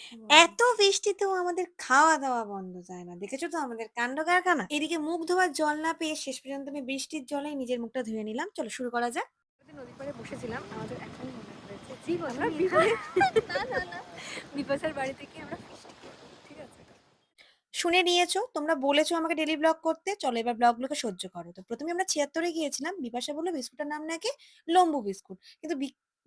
হুম। এত বৃষ্টিতেও আমাদের খাওয়া-দাওয়া বন্ধ যায় না। দেখেছো তো আমাদের কাণ্ড কারখানা? এদিকে মুখ ধোয়ার জল না পেয়ে শেষ পর্যন্ত আমি বৃষ্টির জলেই নিজের মুখটা ধুয়ে নিলাম। চলো শুরু করা যাক। ওদের নদীর পাড়ে বসেছিলাম। আমাদের এখনই মনে পড়েছে যে কি বলো? আমরা না, না, না। বিপাশার বাড়িতে গিয়ে আমরা ফিস্ট করব। ঠিক আছে? শুনে নিয়েছো, তোমরা বলেছো আমাকে ডেইলি ব্লগ করতে। চলো এবার ব্লগগুলোকে সহ্য করো। তো ১ম এ আমরা ৭৬ এ গিয়েছিলাম। বিপাশা বলল বিস্কুটটার নাম নাকি লম্বু বিস্কুট। কিন্তু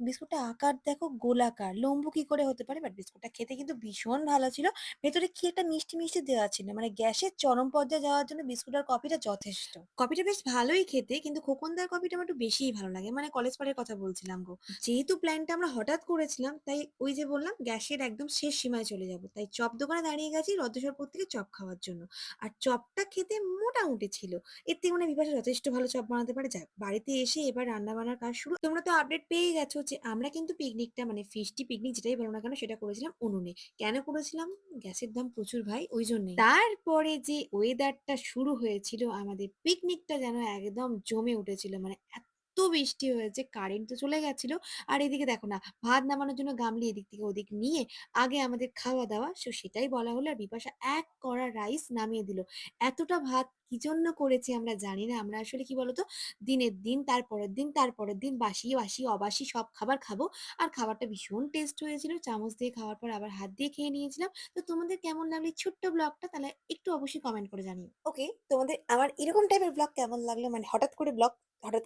বিস্কুটটার আকার দেখো গোলাকার। লম্বু কি করে হতে পারে? বাট বিস্কুটটা খেতে কিন্তু ভীষণ ভালো ছিল। ভেতরে কি একটা মিষ্টি, মিষ্টি দেওয়া ছিল। মানে গ্যাসের চরম পর্যায়ে যাওয়ার জন্য বিস্কুট আর কফিটা যথেষ্ট। কফিটা বেশ ভালোই খেতে কিন্তু খোকনদার কফিটা আমার একটু বেশিই ভালো লাগে। মানে কলেজ পাড়ের কথা বলছিলাম গো। যেহেতু প্ল্যানটা আমরা হঠাৎ করেছিলাম তাই ওই যে বললাম গ্যাসের একদম শেষ সীমায় চলে যাব। তাই চপ দোকানে দাঁড়িয়ে গেছি রদ্দসরপুর থেকে চপ খাওয়ার জন্য। আর চপটা খেতে মোটামুটি ছিল। এর থেকে মনে হয় বিপাশা যথেষ্ট ভালো চপ বানাতে পারে। যাক বাড়িতে এসে এবার রান্না-বান্নার কাজ শুরু। তোমরা তো আপডেট পেয়েই গেছো যে আমরা কিন্তু পিকনিকটা মানে ফিস্টি পিকনিক যেটাই বলো না কেন সেটা করেছিলাম উনুনে। কেন করেছিলাম? গ্যাসের দাম প্রচুর ভাই ওইজন্যেই। তারপরে যে ওয়েদারটা শুরু হয়েছিল আমাদের পিকনিকটা যেন একদম জমে উঠেছিল। মানে এত বৃষ্টি হয়েছে কারেন্ট তো চলে গেছিল। আর এদিকে দেখো না ভাত নামানোর জন্য গামলি এদিক থেকে ওদিক নিয়ে আগে আমাদের খাওয়া-দাওয়া সেটাই বলা হলো। আর বিপাশা এক কড়া রাইস নামিয়ে দিল। এতটা ভাত কি জন্য করেছি আমরা জানি না। আমরা আসলে কি বলতো দিনের দিন, তারপরের দিন, তারপরের দিন বাসি, বাসি, অবাসি সব খাবার খাবো। আর খাবারটা ভীষণ টেস্ট হয়েছিল। চামচ দিয়ে খাওয়ার পর আবার হাত দিয়ে খেয়ে নিয়েছিলাম। তো তোমাদের কেমন লাগলো এই ছোট্ট ব্লগটা? তাহলে একটু অবশ্যই কমেন্ট করে জানিও। ওকে, তোমাদের আমার এরকম টাইপের ব্লগ কেমন লাগলো? মানে হঠাৎ করে ব্লগ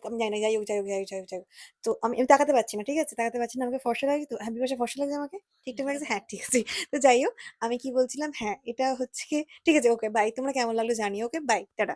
আমি জানি না। যাই হোক, যাই হোক, যাই হোক, যাই হোক, যাই হোক। তো আমি তাকাতে পারছি না। ঠিক আছে? তাকাতে পারছি না। আমাকে ফর্সা লাগে তো? হ্যাঁ, বিপাশা ফর্সা লাগছে আমাকে? ঠিকঠাক লাগছে? হ্যাঁ, ঠিক আছে। তো যাই হোক, আমি কি বলছিলাম? হ্যাঁ, এটা হচ্ছে গিয়ে ঠিক আছে, ওকে বাই। তোমরা কেমন লাগলো জানিও। Okay bye. টাটা।